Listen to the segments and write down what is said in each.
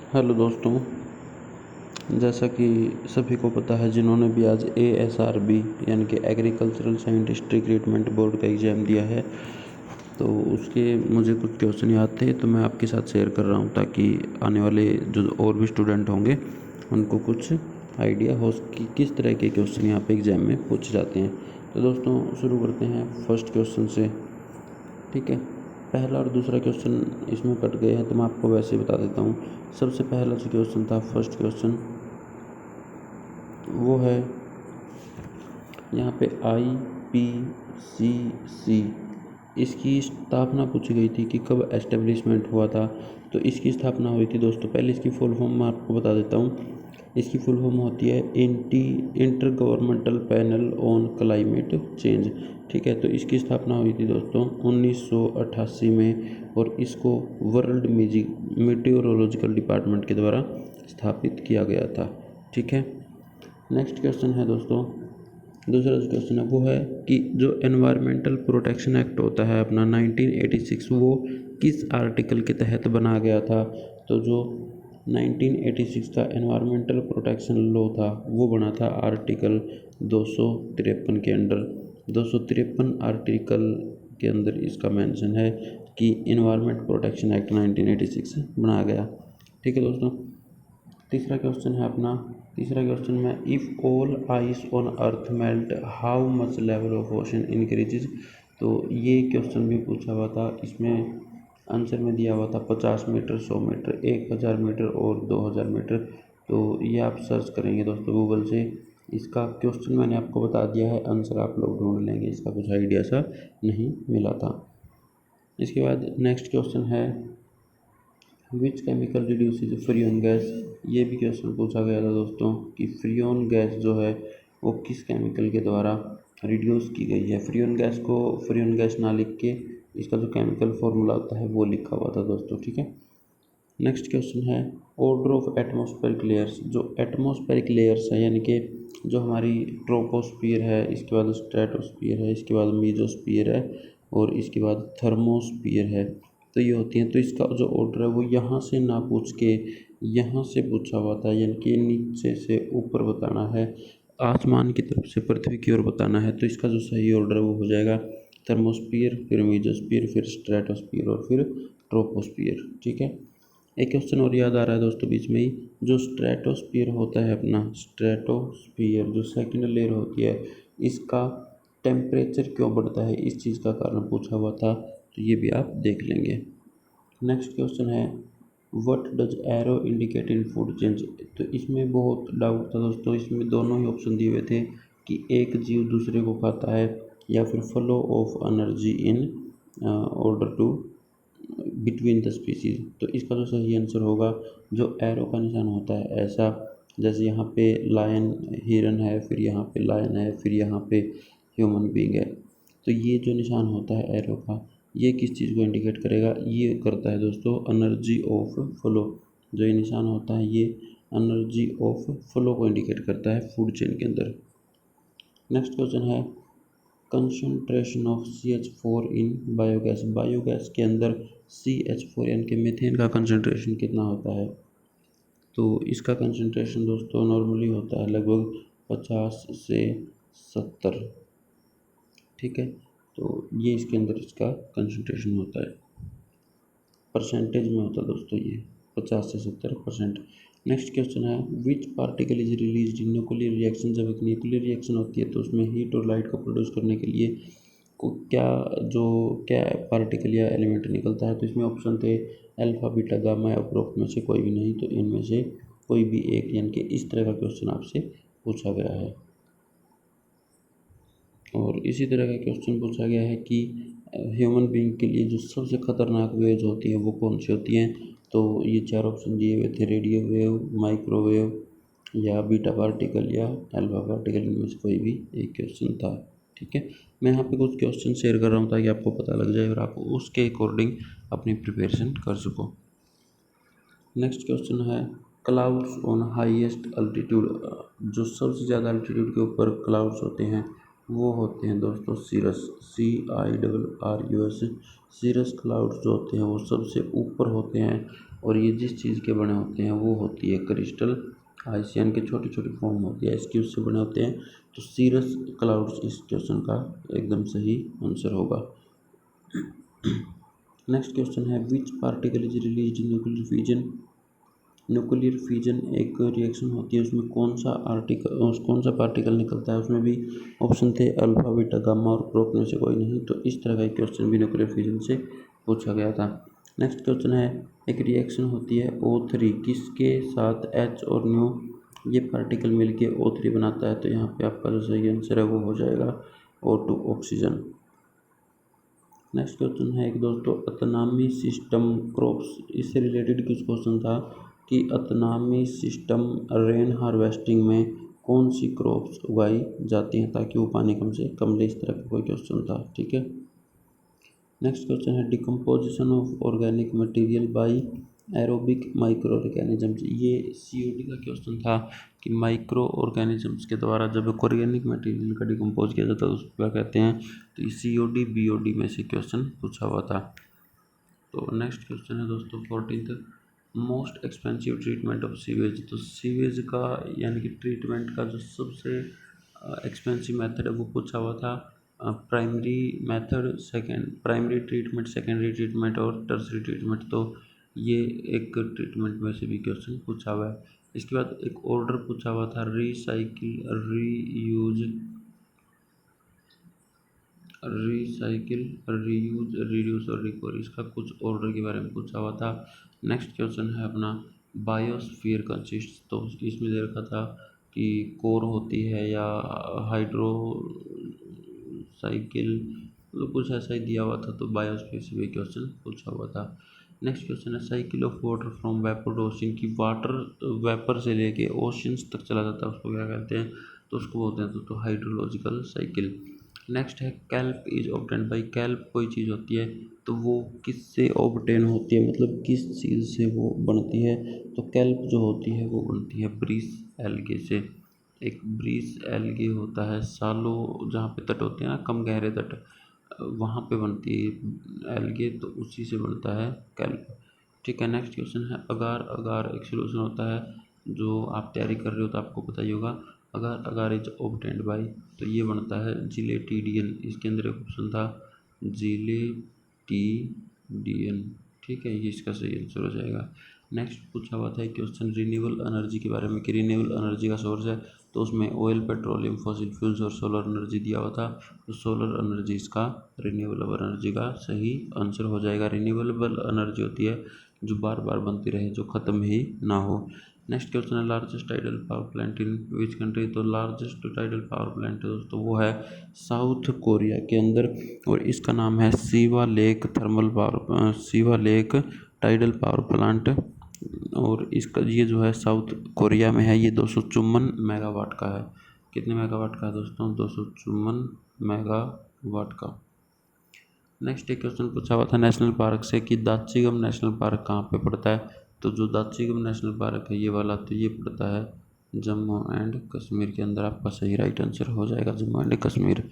Hello दोस्तों, जैसा कि सभी को पता है जिन्होंने भी आज ASRB यानी कि एग्रीकल्चरल साइंटिस्ट रिक्रूटमेंट बोर्ड का एग्ज़ाम दिया है, तो उसके मुझे कुछ क्वेश्चन याद थे तो मैं आपके साथ शेयर कर रहा हूँ ताकि आने वाले जो और भी स्टूडेंट होंगे उनको कुछ आइडिया हो कि किस तरह के क्वेश्चन यहाँ पे एग्ज़ाम में पूछे जाते हैं। तो दोस्तों शुरू करते हैं फर्स्ट क्वेश्चन से। ठीक है, पहला और दूसरा क्वेश्चन इसमें कट गए हैं तो मैं आपको वैसे ही बता देता हूँ। सबसे पहला जो क्वेश्चन था, फर्स्ट क्वेश्चन, वो है यहाँ पे IPCC। इसकी स्थापना पूछी गई थी कि कब एस्टेब्लिशमेंट हुआ था। तो इसकी स्थापना हुई थी दोस्तों, पहले इसकी फुल फॉर्म मैं आपको बता देता हूँ। इसकी फुल फॉर्म होती है inter governmental panel on climate change. ठीक है, तो इसकी स्थापना हुई थी दोस्तों 1988 में और इसको वर्ल्ड मीटियोरोलॉजिकल डिपार्टमेंट के द्वारा स्थापित किया गया था। ठीक है, नेक्स्ट क्वेश्चन है दोस्तों, दूसरा जो क्वेश्चन है वो है कि जो एनवायरमेंटल प्रोटेक्शन एक्ट होता है अपना 1986, वो किस आर्टिकल के तहत बना गया था। तो जो 1986 का एनवायरमेंटल प्रोटेक्शन लॉ था वो बना था आर्टिकल 253 के अंडर। 253 आर्टिकल के अंदर इसका मेंशन है कि एनवायरमेंट प्रोटेक्शन एक्ट 1986 बनाया गया। ठीक है दोस्तों, तीसरा क्वेश्चन है अपना, तीसरा क्वेश्चन में if all ice on earth melt how much level of ocean increases. तो ये क्वेश्चन भी पूछा हुआ था, इसमें आंसर में दिया हुआ था 50 मीटर, 100 मीटर, 1000 मीटर और 2000 मीटर। तो ये आप सर्च करेंगे दोस्तों गूगल से। इसका क्वेश्चन मैंने आपको बता दिया है, आंसर आप लोग ढूंढ लेंगे, इसका कुछ आइडिया सा नहीं मिला था। इसके बाद नेक्स्ट क्वेश्चन है which chemical reduces Freon gas. ये भी क्वेश्चन पूछा गया था दोस्तों कि फ्रियोन गैस जो है वो किस केमिकल के द्वारा रिड्यूस की गई है। फ्रियोन गैस को फ्रियोन गैस ना लिख के इसका जो केमिकल फॉर्मूला होता है वो लिखा हुआ था दोस्तों। ठीक है, नेक्स्ट क्वेश्चन है ऑर्डर ऑफ एटमॉस्फेरिक लेयर्स। जो एटमॉस्फेरिक लेयर्स है यानी कि जो हमारी ट्रोपोस्फियर है, इसके बाद स्ट्रेटोस्फियर है, इसके बाद मीजोस्फियर है और इसके बाद थर्मोस्फियर है, तो ये होती हैं। तो इसका जो ऑर्डर है वो यहाँ से ना पूछ के यहाँ से पूछा हुआ था, यानी कि नीचे से ऊपर बताना है, आसमान की तरफ से पृथ्वी की ओर बताना है। तो इसका जो सही ऑर्डर है वो हो जाएगा थर्मोस्फियर, फिर मीजोस्फियर, फिर स्ट्रेटोस्फियर और फिर ट्रोपोस्फियर। ठीक है, एक क्वेश्चन और याद आ रहा है दोस्तों बीच में ही, जो स्ट्रेटोस्फियर होता है अपना, स्ट्रेटोस्फियर जो सेकंड लेयर होती है, इसका टेम्परेचर क्यों बढ़ता है, इस चीज़ का कारण पूछा हुआ था, तो ये भी आप देख लेंगे। नेक्स्ट क्वेश्चन है what does arrow indicate in food change. तो इसमें बहुत डाउट था दोस्तों, इसमें दोनों ही ऑप्शन दिए हुए थे कि एक जीव दूसरे को खाता है या फिर flow of energy in order to between the species. तो इसका जो सही आंसर होगा, जो एरो का निशान होता है ऐसा, जैसे यहाँ पे लायन हिरन है, फिर यहाँ पे लायन है, फिर यहाँ पे ह्यूमन बीइंग है, तो ये जो निशान होता है एरो का, ये किस चीज़ को इंडिकेट करेगा, ये करता है दोस्तों एनर्जी ऑफ फ्लो। जो ये निशान होता है ये एनर्जी ऑफ फ्लो को इंडिकेट करता है फूड चेन के अंदर। नेक्स्ट क्वेश्चन है concentration of CH4 in biogas. Biogas के अंदर CH4 यानी कि मीथेन का कंसंट्रेशन कितना होता है। तो इसका कंसंट्रेशन दोस्तों नॉर्मली होता है लगभग 50 से 70। ठीक है, तो ये इसके अंदर इसका कंसंट्रेशन होता है, परसेंटेज में होता है दोस्तों ये 50 से 70%। नेक्स्ट क्वेश्चन है which particle is release in nuclear reaction. जब एक न्यूक्लियर रिएक्शन होती है तो उसमें हीट और लाइट को प्रोड्यूस करने के लिए को क्या पार्टिकल या एलिमेंट निकलता है। तो इसमें ऑप्शन थे अल्फा, बीटा, गामा या उपरोक्त में से कोई भी नहीं, तो इनमें से कोई भी एक, यानी कि इस तरह का क्वेश्चन आपसे पूछा गया है। और इसी तरह का क्वेश्चन पूछा गया है कि ह्यूमन बीइंग के लिए जो सबसे खतरनाक वेव्स होती है वो कौन सी होती हैं। तो ये चार ऑप्शन दिए हुए थे, रेडियो वेव, माइक्रोवेव या बीटा पार्टिकल या अल्फा पार्टिकल, इनमें से कोई भी एक क्वेश्चन था। ठीक है, मैं यहाँ पे कुछ क्वेश्चन शेयर कर रहा हूँ ताकि आपको पता लग जाए और आप उसके अकॉर्डिंग अपनी प्रिपरेशन कर सको। नेक्स्ट क्वेश्चन है क्लाउड्स ऑन हाईएस्ट अल्टीट्यूड। जो सबसे ज़्यादा अल्टीट्यूड के ऊपर क्लाउड्स होते हैं वो होते हैं दोस्तों सीरस, CIRRUS। सीरस क्लाउड्स जो होते हैं वो सबसे ऊपर होते हैं, और ये जिस चीज़ के बने होते हैं वो होती है क्रिस्टल आइसियन के छोटी छोटी फॉर्म होती है, इसकी उससे बने होते हैं। तो सीरस क्लाउड्स इस क्वेश्चन का एकदम सही आंसर होगा। नेक्स्ट क्वेश्चन है which particle is release in nuclear fusion. Nuclear fusion एक रिएक्शन होती है, उसमें कौन सा पार्टिकल निकलता है। उसमें भी ऑप्शन थे अल्फा, बीटा, गामा और प्रोप में से कोई नहीं। तो इस तरह का एक क्वेश्चन भी न्यूक्लियर फ्यूजन से पूछा गया था। नेक्स्ट क्वेश्चन है एक रिएक्शन होती है O3, किसके साथ H और न्यू ये पार्टिकल मिलके O3 बनाता है। तो यहाँ पे आपका जो सही आंसर है वो हो जाएगा O2 ऑक्सीजन। नेक्स्ट क्वेश्चन है एक दोस्तों अतनामी सिस्टम क्रॉप्स, इससे रिलेटेड कुछ क्वेश्चन था कि अतनामी सिस्टम रेन हार्वेस्टिंग में कौन सी क्रॉप्स उगाई जाती हैं ताकि वो पानी कम से कम ले, इस तरह का कोई क्वेश्चन था। ठीक है। नेक्स्ट क्वेश्चन है decomposition of organic material by aerobic micro organisms. ये COD का क्वेश्चन था कि माइक्रो ऑर्गेनिजम्स के द्वारा जब ऑर्गेनिक मटेरियल का डिकम्पोज किया जाता है उसको क्या कहते हैं। तो ये COD BOD में से क्वेश्चन पूछा हुआ था। तो नेक्स्ट क्वेश्चन है दोस्तों 14th most expensive treatment of sewage. तो सीवेज का यानी कि ट्रीटमेंट का जो सबसे एक्सपेंसिव मेथड है वो पूछा हुआ था। Primary method, second primary treatment, secondary treatment और टर्सरी ट्रीटमेंट। तो ये एक ट्रीटमेंट में से भी क्वेश्चन पूछा हुआ है। इसके बाद एक ऑर्डर पूछा हुआ था रिसाइकिल, रीयूज, रिड्यूस और रिकवर, इसका कुछ ऑर्डर के बारे में पूछा हुआ था। नेक्स्ट क्वेश्चन है अपना बायोस्फीयर कंसिस्ट। तो इसमें दे रखा था कि कोर होती है या हाइड्रो साइकिल, मतलब कुछ ऐसा ही दिया हुआ था। तो बायोस्फीयर से भी क्वेश्चन पूछा हुआ था। नेक्स्ट क्वेश्चन है cycle of water from vapour to ocean, की वाटर वेपर से लेके ओशंस तक चला जाता है उसको क्या कहते हैं। तो उसको बोलते हैं तो हाइड्रोलॉजिकल साइकिल। नेक्स्ट है kelp is obtain by. Kelp कोई चीज़ होती है तो वो किससे ऑब्टेन होती है, मतलब किस चीज़ से वो बनती है। तो कैल्प जो होती है वो बनती है ब्रीस एल्गे से। एक ब्रीस एल्गे होता है सालो, जहाँ पे तट होते हैं ना कम गहरे तट, वहाँ पे बनती है एल्गे, तो उसी से बनता है कैल्प। ठीक है। नेक्स्ट क्वेश्चन है अगार। अगार एक सोल्यूशन होता है, जो आप तैयारी कर रहे हो तो आपको पता ही होगा। अगार अगार इज ऑब्टेन्ड बाई, तो ये बनता है जिलेटिडियन। इसके अंदर एक ऑप्शन था जिलेटिडियन। ठीक है, ये इसका सही आंसर हो जाएगा। नेक्स्ट पूछा हुआ था एक क्वेश्चन रिन्यूएबल एनर्जी के बारे में कि रिन्यूएबल एनर्जी का सोर्स है। तो उसमें ऑयल, पेट्रोलियम, फॉसिल फ्यूल्स और सोलर एनर्जी दिया हुआ था। तो सोलर एनर्जी इसका रिन्यूएबल एनर्जी का सही आंसर हो जाएगा। रिन्यूएबल एनर्जी होती है जो बार बार बनती रहे, जो ख़त्म ही ना हो। नेक्स्ट क्वेश्चन है largest tidal power plant in which country. तो लार्जेस्ट टाइडल पावर प्लांट दोस्तों वो है साउथ कोरिया के अंदर, और इसका नाम है Siva lake thermal power, Siva lake tidal power plant. और इसका ये जो है साउथ कोरिया में है। ये 254 मेगावाट का है। कितने मेगावाट का है दोस्तों? 254 मेगावाट का। नेक्स्ट एक क्वेश्चन पूछा हुआ था नेशनल पार्क से कि दाच्चीगम नेशनल पार्क कहाँ पे पड़ता है। तो जो दाच्चीगम नेशनल पार्क है ये वाला, तो ये पड़ता है जम्मू एंड कश्मीर के अंदर। आपका सही राइट आंसर हो जाएगा जम्मू एंड कश्मीर।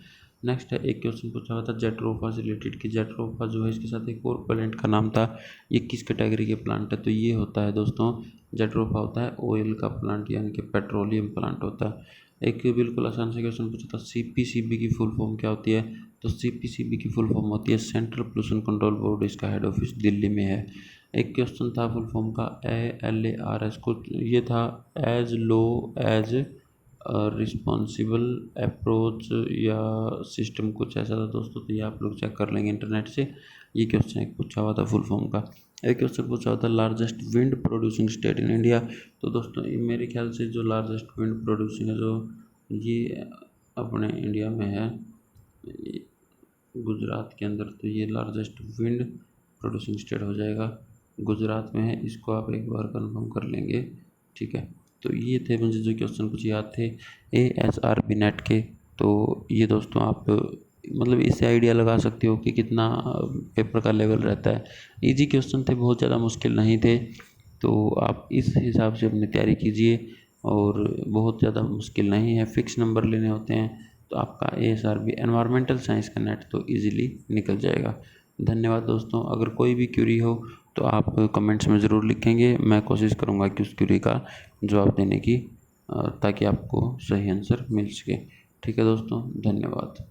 नेक्स्ट है एक क्वेश्चन पूछा हुआ था जेट्रोफा से रिलेटेड कि जेट्रोफा जो है इसके साथ एक और प्लांट का नाम था, ये किस कैटेगरी के प्लांट है। तो ये होता है दोस्तों, जेट्रोफा होता है ऑयल का प्लांट, यानी कि पेट्रोलियम प्लांट होता है। एक बिल्कुल आसान से क्वेश्चन पूछा था CPCB की फुल फॉर्म क्या होती है। तो CPCB की फुल फॉर्म होती है सेंट्रल पोल्यूशन कंट्रोल बोर्ड, इसका हेड ऑफिस दिल्ली में है। एक क्वेश्चन था फुल फॉर्म का ALARS को, ये था as low as responsible approach या सिस्टम, कुछ ऐसा था दोस्तों। तो ये आप लोग चेक कर लेंगे इंटरनेट से। ये क्वेश्चन एक पूछा हुआ था फुल फॉर्म का। एक क्वेश्चन पूछा हुआ था largest wind producing state in India. तो दोस्तों मेरे ख्याल से जो लार्जेस्ट विंड प्रोड्यूसिंग है जो ये अपने इंडिया में है गुजरात के अंदर। तो ये लार्जेस्ट विंड प्रोड्यूसिंग स्टेट हो जाएगा, गुजरात में है। इसको आप एक बार कंफर्म कर लेंगे। ठीक है। तो ये थे मुझे जो क्वेश्चन कुछ याद थे ASRB नेट के। तो ये दोस्तों आप मतलब इससे आइडिया लगा सकते हो कि कितना पेपर का लेवल रहता है। इजी क्वेश्चन थे, बहुत ज़्यादा मुश्किल नहीं थे। तो आप इस हिसाब से अपनी तैयारी कीजिए, और बहुत ज़्यादा मुश्किल नहीं है। फिक्स नंबर लेने होते हैं तो आपका ASRB एनवायरमेंटल साइंस का नेट तो इजीली निकल जाएगा। धन्यवाद दोस्तों। अगर कोई भी क्वेरी हो तो आप कमेंट्स में ज़रूर लिखेंगे, मैं कोशिश करूँगा कि उस क्वेरी का जवाब देने की, ताकि आपको सही आंसर मिल सके। ठीक है दोस्तों, धन्यवाद।